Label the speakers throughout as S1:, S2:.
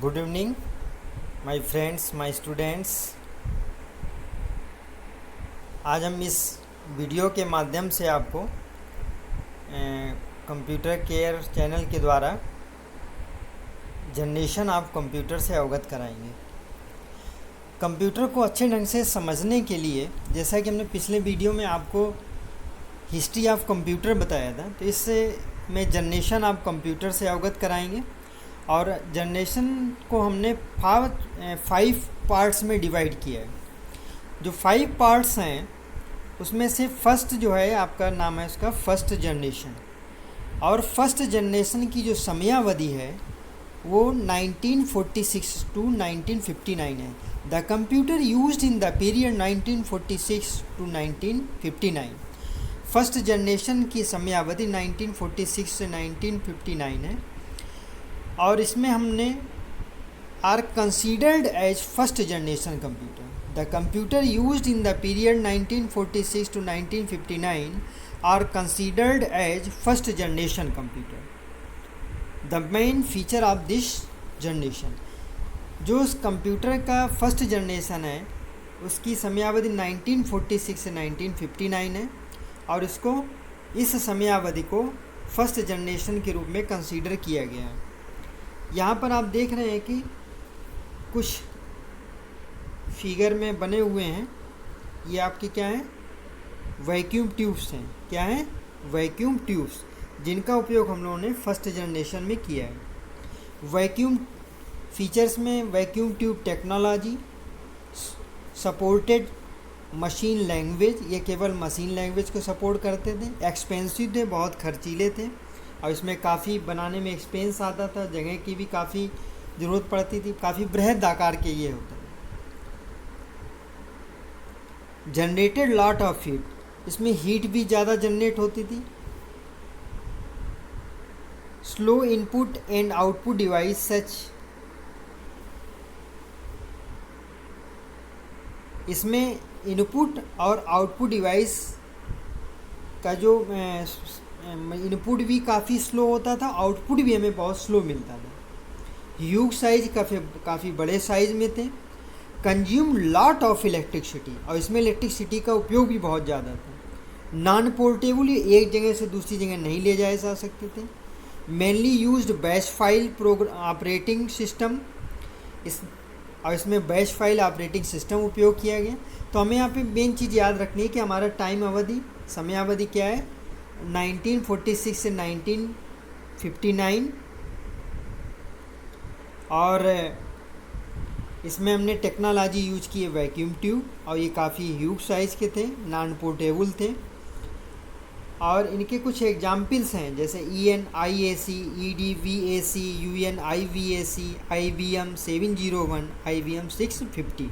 S1: Good evening my friends, my students. आज हम इस वीडियो के माध्यम से आपको कंप्यूटर केयर चैनल के द्वारा जनरेशन ऑफ कंप्यूटर से अवगत कराएंगे। कंप्यूटर को अच्छे ढंग से समझने के लिए, जैसा कि हमने पिछले वीडियो में आपको हिस्ट्री ऑफ कंप्यूटर बताया था, तो इससे में जनरेशन ऑफ कंप्यूटर से अवगत कराएंगे। और जनरेशन को हमने 5 पार्ट्स में डिवाइड किया है। जो 5 पार्ट्स हैं उसमें से फर्स्ट जो है आपका नाम है उसका फर्स्ट जनरेशन। और फर्स्ट जनरेशन की जो समयावधि है वो 1946 टू 1959 है। The computer used in the period 1946 to 1959। First generation की समयावधि 1946 से 1959 है। और इसमें हमने are considered as first generation computer. The computer used in the period 1946 to 1959 are considered as first generation computer. The main feature of this generation, जो उस computer का फर्स्ट जनरेशन है उसकी समयावधि 1946 से 1959 है। और इसको इस समयावधि को फर्स्ट जनरेशन के रूप में कंसीडर किया गया है। यहाँ पर आप देख रहे हैं कि कुछ फिगर में बने हुए हैं, ये आपकी क्या है, वैक्यूम ट्यूब्स हैं। क्या है? वैक्यूम ट्यूब्स, जिनका उपयोग हम लोगों ने फर्स्ट जनरेशन में किया है। वैक्यूम फीचर्स में vacuum tube technology, supported machine language, ये केवल मशीन लैंग्वेज को सपोर्ट करते थे। एक्सपेंसिव थे, बहुत खर्चीले थे, और इसमें काफ़ी बनाने में एक्सपेंस आता था, जगह की भी काफ़ी ज़रूरत पड़ती थी, काफ़ी बृहद आकार के ये होते थे। जनरेटेड लॉट ऑफ हीट, इसमें हीट भी ज़्यादा जनरेट होती थी। Slow input and output device such, इसमें इनपुट और आउटपुट डिवाइस का जो इनपुट भी काफ़ी स्लो होता था, आउटपुट भी हमें बहुत स्लो मिलता था। ह्यूज साइज काफ़ी बड़े साइज में थे। कंज्यूम लॉट ऑफ इलेक्ट्रिसिटी, और इसमें इलेक्ट्रिसिटी का उपयोग भी बहुत ज़्यादा था। नॉन पोर्टेबल, एक जगह से दूसरी जगह नहीं ले जाए जा सकते थे। Mainly used bash file operating system, और इसमें बैश फाइल ऑपरेटिंग सिस्टम उपयोग किया गया। तो हमें यहाँ पे मेन चीज़ याद रखनी है कि हमारा टाइम अवधि, समयावधि क्या है, 1946 से 1959। और इसमें हमने टेक्नोलॉजी यूज की है वैक्यूम ट्यूब, और ये काफ़ी ह्यूज साइज़ के थे, नॉन पोर्टेबल थे। और इनके कुछ एग्जाम्पल्स हैं, जैसे EN IAC, EDVAC, UN IVAC, IBM 701, IBM 650।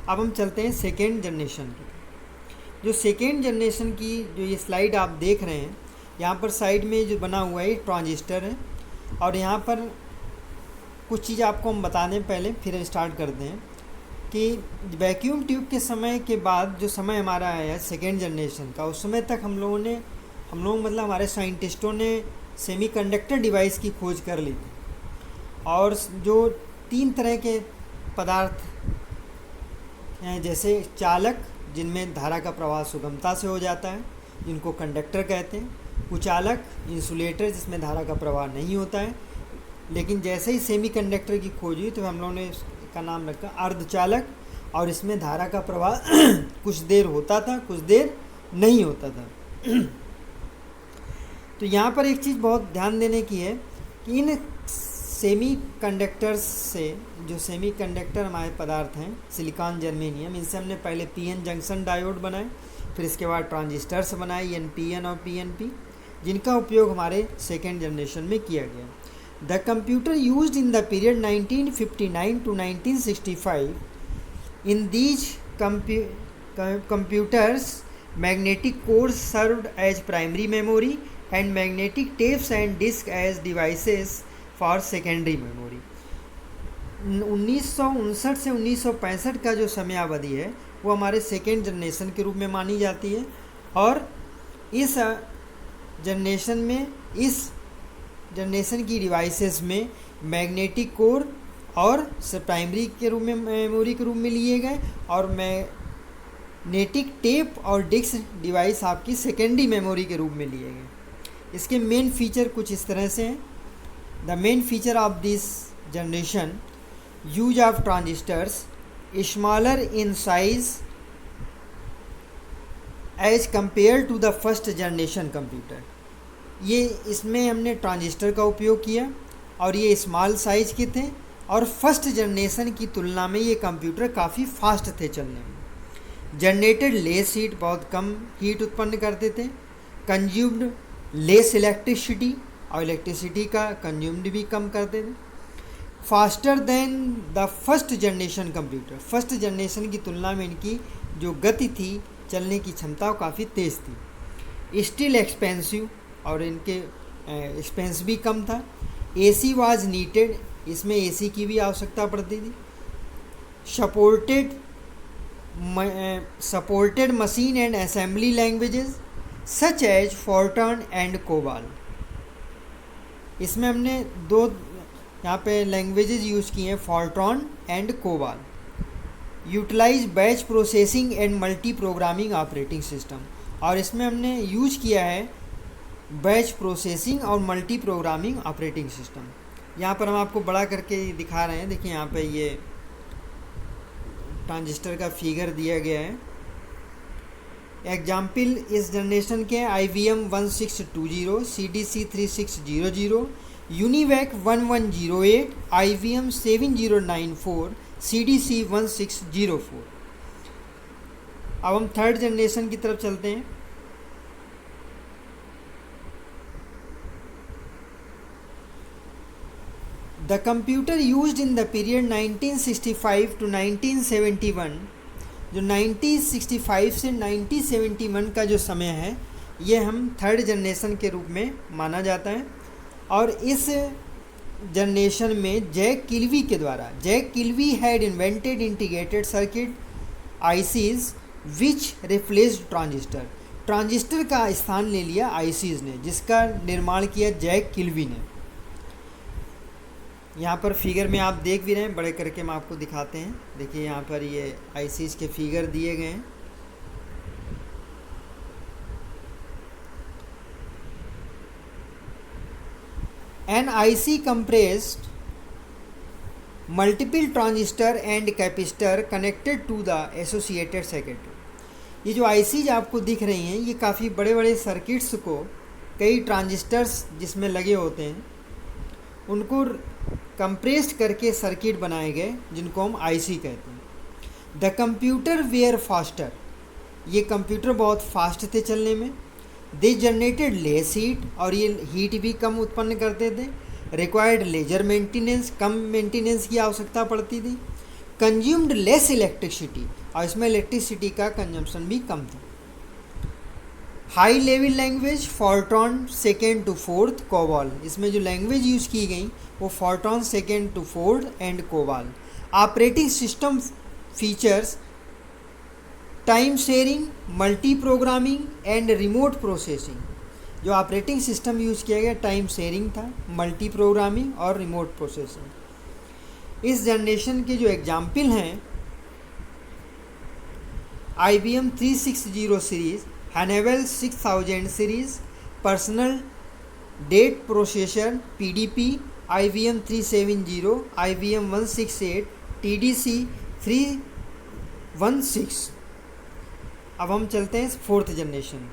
S1: अब हम चलते हैं सेकेंड जनरेशन की। जो सेकेंड जनरेशन की जो ये स्लाइड आप देख रहे हैं, यहाँ पर साइड में जो बना हुआ है ट्रांजिस्टर है। और यहाँ पर कुछ चीज़ आपको हम बता दें पहले, फिर स्टार्ट करते हैं कि वैक्यूम ट्यूब के समय के बाद जो समय हमारा आया है सेकेंड जनरेशन का, उस समय तक हम लोग मतलब हमारे साइंटिस्टों ने सेमीकंडक्टर डिवाइस की खोज कर ली थी। और जो 3 तरह के पदार्थ हैं, जैसे चालक, जिनमें धारा का प्रवाह सुगमता से हो जाता है, जिनको कंडक्टर कहते हैं। कुचालक, इंसुलेटर, जिसमें धारा का प्रवाह नहीं होता है। लेकिन जैसे ही सेमीकंडक्टर की खोज हुई तो हम लोगों ने इसका नाम रखा अर्धचालक, और इसमें धारा का प्रवाह कुछ देर होता था, कुछ देर नहीं होता था। तो यहाँ पर एक चीज़ बहुत ध्यान देने की है कि इन सेमीकंडक्टर्स से, जो सेमीकंडक्टर हमारे पदार्थ हैं, सिलिकॉन, जर्मेनियम, इनसे हमने पहले PN जंक्शन डायोड बनाए, फिर इसके बाद ट्रांजिस्टर्स बनाए NPN और PNP, जिनका उपयोग हमारे सेकेंड जनरेशन में किया गया। The computer used in the period 1959 to 1965। In these computers magnetic cores served as primary memory and magnetic tapes and disks as devices for secondary memory। 1959 से 1965 का जो समयावधि है वो हमारे सेकेंड जनरेशन के रूप में मानी जाती है। और इस जनरेशन की डिवाइसेस में मैग्नेटिक कोर और प्राइमरी के रूप में मेमोरी के रूप में लिए गए, और मैग्नेटिक टेप और डिस्क डिवाइस आपकी सेकेंडरी मेमोरी के रूप में लिए गए। इसके मेन फीचर कुछ इस तरह से हैं। The main feature of this generation, use of transistors smaller in size as compare to the first generation computer. ये इसमें हमने ट्रांजिस्टर का उपयोग किया और ये स्मॉल साइज के थे, और फर्स्ट जनरेशन की तुलना में ये कंप्यूटर काफ़ी फास्ट थे चलने में। जनरेटेड लेस हीट, बहुत कम हीट उत्पन्न करते थे। कंज्यूम्ड लेस इलेक्ट्रिसिटी, और इलेक्ट्रिसिटी का कंज्यूम्ड भी कम करते थे। Faster than the first generation computer, first generation की तुलना में इनकी जो गति थी, चलने की क्षमता काफ़ी तेज़ थी। स्टिल एक्सपेंसिव, और इनके एक्सपेंस भी कम था। एसी वाज नीडेड, इसमें एसी की भी आवश्यकता पड़ती थी। Supported machine and assembly languages such as FORTRAN and COBOL. इसमें हमने दो यहाँ पे लैंग्वेजेस यूज़ किए हैं, FORTRAN and COBOL. Utilize batch processing and multiprogramming operating system, और इसमें हमने यूज किया है बैच प्रोसेसिंग और मल्टी प्रोग्रामिंग ऑपरेटिंग सिस्टम। यहाँ पर हम आपको बड़ा करके दिखा रहे हैं। देखिए यहाँ पे ये ट्रांजिस्टर का फिगर दिया गया है। एग्जाम्पल इस जनरेशन के IBM 1620, CDC 3600, UNIVAC 1108, IBM 7094, CDC 1604। अब हम थर्ड जनरेशन की तरफ चलते हैं। The computer used in the period 1965 to 1971, जो 1965 से 1971 का जो समय है, ये हम थर्ड जनरेशन के रूप में माना जाता है। और इस जनरेशन में जैक किल्वी के द्वारा, Jack Kilby had invented integrated circuit ICs which replaced transistor. Transistor का स्थान ले लिया ICs ने, जिसका निर्माण किया जैक किल्वी ने। यहाँ पर फिगर में आप देख भी रहे हैं, बड़े करके हम आपको दिखाते हैं। देखिए यहाँ पर ये ICs के फिगर दिए गए हैं। An IC compressed multiple transistor and capacitor connected to the associated circuit। ये जो ICs आपको दिख रही हैं, ये काफ़ी बड़े बड़े सर्किट्स को, कई ट्रांजिस्टर्स जिसमें लगे होते हैं, उनको कंप्रेस्ड करके सर्किट बनाए गए, जिनको हम IC कहते हैं। द कंप्यूटर वेयर फास्टर, ये कंप्यूटर बहुत फास्ट थे चलने में। दे जनरेटेड लेस हीट, और ये हीट भी कम उत्पन्न करते थे। रिक्वायर्ड लेजर मेंटेनेंस, कम मेंटेनेंस की आवश्यकता पड़ती थी। कंज्यूम्ड लेस इलेक्ट्रिसिटी, और इसमें इलेक्ट्रिसिटी का कंजम्पशन भी कम था। High level language FORTRAN second to fourth COBOL, इसमें जो लैंग्वेज यूज़ की गई वो FORTRAN second to fourth and COBOL. Operating system features time sharing, multiprogramming and remote processing. जो ऑपरेटिंग सिस्टम यूज़ किया गया टाइम शेयरिंग था, multiprogramming और रिमोट प्रोसेसिंग। इस जनरेशन के जो एग्जाम्पल हैं, IBM 360 series, Honeywell 6000 series, personal data processor PDP, IBM 370, IBM 168, TDC 316। अब हम चलते हैं फोर्थ जनरेशन।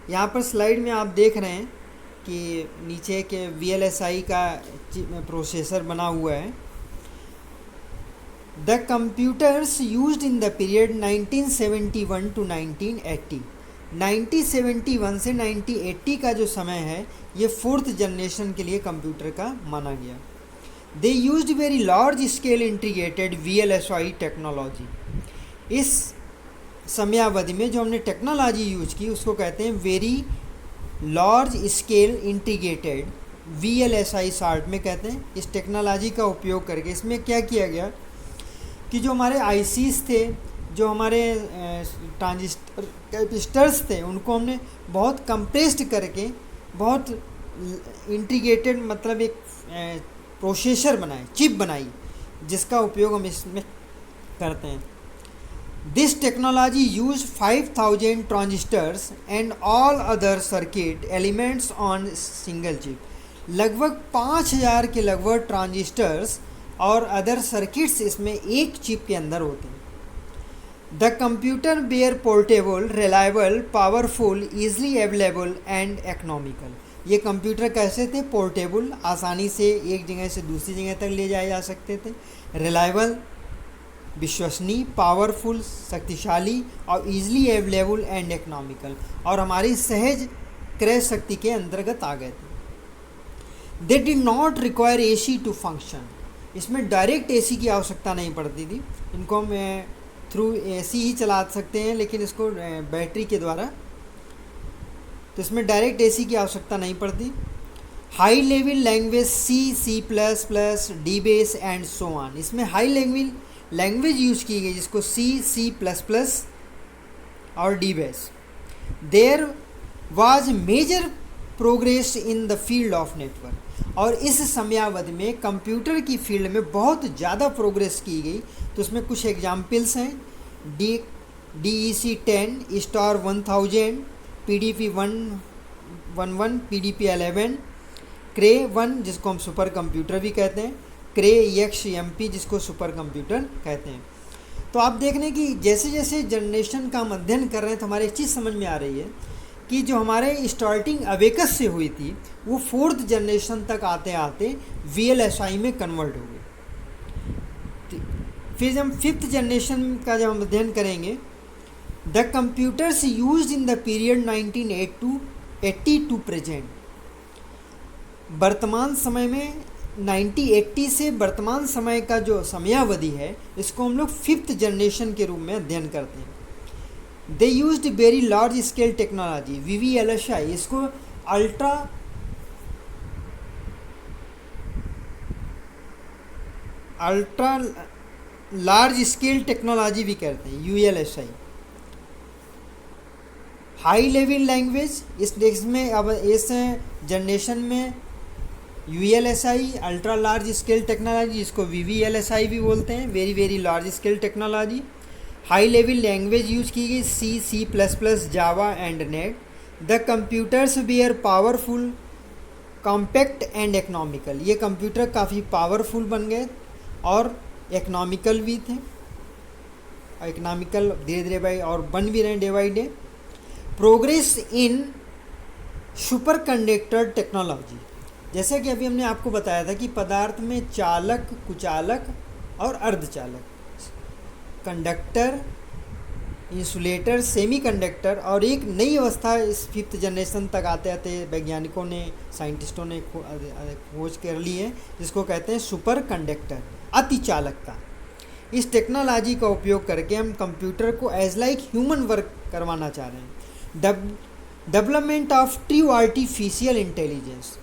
S1: यहाँ पर स्लाइड में आप देख रहे हैं कि नीचे के VLSI का प्रोसेसर बना हुआ है। The computers used in the period 1971 to 1980, 1971 से 1980 का जो समय है, ये फोर्थ जनरेशन के लिए कंप्यूटर का माना गया। They used very large scale integrated VLSI technology. इस समयावधि में जो हमने टेक्नोलॉजी यूज की उसको कहते हैं very large scale integrated VLSI short में कहते हैं। इस टेक्नोलॉजी का उपयोग करके इसमें क्या किया गया कि जो हमारे ICs थे, जो हमारे ट्रांजिस्टर कैपेसिटर्स थे, उनको हमने बहुत कंप्रेस्ड करके, बहुत इंटीग्रेटेड, मतलब एक प्रोसेसर बनाए, चिप बनाई, जिसका उपयोग हम इसमें करते हैं। This technology use 5000 transistors and all other circuit elements on single chip. लगभग 5000 के लगभग ट्रांजिस्टर्स और अदर सर्किट्स इसमें एक चिप के अंदर होते हैं। The computer were portable, reliable, powerful, easily available and economical. ये कंप्यूटर कैसे थे? पोर्टेबल, आसानी से एक जगह से दूसरी जगह तक ले जाए जा सकते थे, रिलायबल, विश्वसनीय, पावरफुल, शक्तिशाली, और ईजिली अवेलेबल एंड इकोनॉमिकल, और हमारी सहज क्रय शक्ति के अंतर्गत आ गए थे। They did not require AC to function. इसमें डायरेक्ट एसी की आवश्यकता नहीं पड़ती थी, इनको हम थ्रू एसी ही चला सकते हैं, लेकिन इसको बैटरी के द्वारा, तो इसमें डायरेक्ट एसी की आवश्यकता नहीं पड़ती। High level language C, C plus plus, D base and so on. इसमें हाई लेवल लैंग्वेज यूज की गई, जिसको सी, सी प्लस प्लस और D base. There was major progress in the field of network. और इस समयावधि में computer की फील्ड में बहुत ज़्यादा प्रोग्रेस की गई। तो उसमें कुछ एग्जाम्पल्स हैं: DEC 10, स्टार 1000, PDP 111, PDP 11, क्रे 1 जिसको हम सुपर कंप्यूटर भी कहते हैं, क्रे XMP जिसको सुपर कंप्यूटर कहते हैं। तो आप देख रहे हैं कि जैसे जैसे जनरेशन का हम अध्ययन कर रहे हैं तो हमारे एक चीज़ समझ में आ रही है कि जो हमारे स्टार्टिंग अवेकस से हुई थी वो 4th जनरेशन तक आते आते VLSI में कन्वर्ट हो गई। फिर जब हम 5th जनरेशन का जब हम अध्ययन करेंगे, the computers used in the period 1980 to present. वर्तमान समय में 1980 से वर्तमान समय का जो समयावधि है, इसको हम लोग 5th जनरेशन के रूप में अध्ययन करते हैं। They used very large scale technology, VVLSI, इसको अल्ट्रा लार्ज स्केल टेक्नोलॉजी भी कहते हैं, ULSI। हाई लेवल लैंग्वेज, इसमें अब इस जनरेशन में ULSI, ultra large scale technology, जिसको VVLSI भी बोलते हैं, very very large scale technology. High level language use की गई, C, C plus plus, Java and net. The computers were powerful, compact and economical. ये कंप्यूटर काफ़ी powerful बन गए और इकोनॉमिकल भी थे। इकोनॉमिकल धीरे धीरे भाई और बन भी रहे day by day. Progress in super conductor technology, जैसे कि अभी हमने आपको बताया था कि पदार्थ में चालक, कुचालक और अर्धचालक, कंडक्टर, इंसुलेटर, सेमीकंडक्टर, और एक नई अवस्था इस 5th जनरेशन तक आते आते वैज्ञानिकों ने, साइंटिस्टों ने खोज कर ली है, जिसको कहते हैं सुपर कंडक्टर, अति चालकता। इस टेक्नोलॉजी का उपयोग करके हम कंप्यूटर को एज लाइक ह्यूमन वर्क करवाना चाह रहे हैं। Development of true artificial intelligence,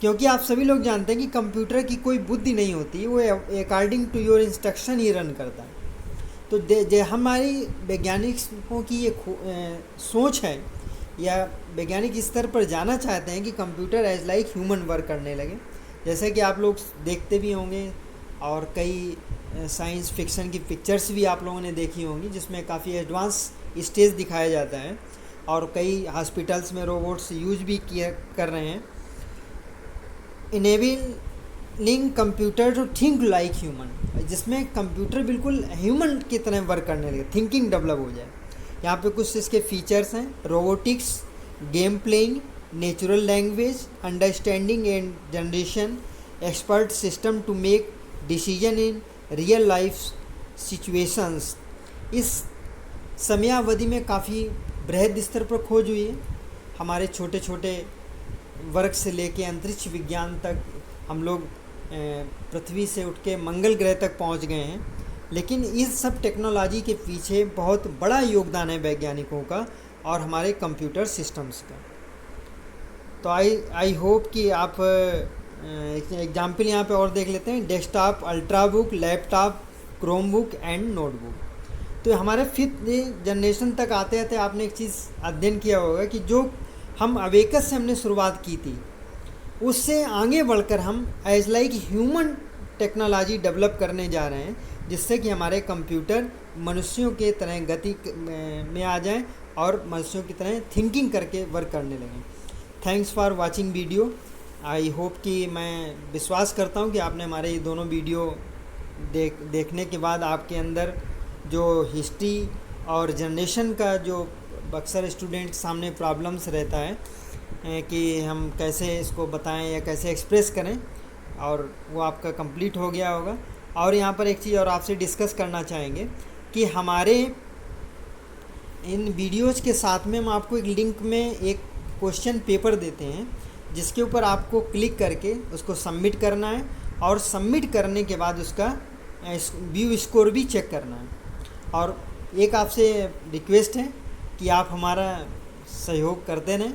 S1: क्योंकि आप सभी लोग जानते हैं कि कंप्यूटर की कोई बुद्धि नहीं होती, वो अकॉर्डिंग टू योर इंस्ट्रक्शन ही रन करता है। तो हमारी वैज्ञानिकों की ये सोच है, या वैज्ञानिक इस स्तर पर जाना चाहते हैं कि computer as like human work करने लगे। जैसे कि आप लोग देखते भी होंगे और कई साइंस फिक्शन की पिक्चर्स भी आप लोगों ने देखी होंगी, जिसमें काफ़ी एडवांस स्टेज दिखाया जाता है, और कई हॉस्पिटल्स में रोबोट्स यूज भी कर रहे हैं। Enabling computer to think like human, जिसमें कंप्यूटर बिल्कुल ह्यूमन की तरह वर्क करने लगे, थिंकिंग डेवलप हो जाए। यहाँ पे कुछ इसके फीचर्स हैं: robotics, game playing, natural language understanding and generation, expert system to make decision in real life situations. इस समयावधि में काफ़ी बृहद स्तर पर खोज हुई है। हमारे छोटे छोटे वर्ग से लेके अंतरिक्ष विज्ञान तक हम लोग पृथ्वी से उठ के मंगल ग्रह तक पहुंच गए हैं। लेकिन इस सब टेक्नोलॉजी के पीछे बहुत बड़ा योगदान है वैज्ञानिकों का और हमारे कंप्यूटर सिस्टम्स का। तो आई होप कि आप एग्जाम्पल यहाँ पे और देख लेते हैं: desktop, ultrabook, laptop, Chromebook and notebook. तो हमारे 5th जनरेशन तक आते आते आपने एक चीज़ अध्ययन किया होगा कि जो हम अवेकस से हमने शुरुआत की थी, उससे आगे बढ़कर हम as like human technology develop करने जा रहे हैं, जिससे कि हमारे कंप्यूटर मनुष्यों के तरह गति में आ जाएं और मनुष्यों की तरह थिंकिंग करके वर्क करने लगें। Thanks for watching video. I hope कि मैं विश्वास करता हूँ कि आपने हमारे ये दोनों वीडियो देखने के बाद आपके अंदर जो हिस्ट्री और जनरेशन का जो अक्सर स्टूडेंट सामने प्रॉब्लम्स रहता है कि हम कैसे इसको बताएं या कैसे एक्सप्रेस करें, और वो आपका कंप्लीट हो गया होगा। और यहाँ पर एक चीज़ और आपसे डिस्कस करना चाहेंगे कि हमारे इन वीडियोज़ के साथ में हम आपको एक लिंक में एक क्वेश्चन पेपर देते हैं, जिसके ऊपर आपको क्लिक करके उसको सबमिट करना है, और सबमिट करने के बाद उसका व्यू स्कोर भी चेक करना है। और एक आपसे रिक्वेस्ट है कि आप हमारा सहयोग करते रहें,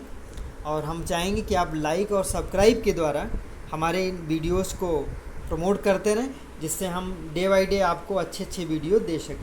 S1: और हम चाहेंगे कि आप लाइक और सब्सक्राइब के द्वारा हमारे इन वीडियोज़ को प्रमोट करते रहें, जिससे हम डे बाय डे आपको अच्छे वीडियो दे सकें।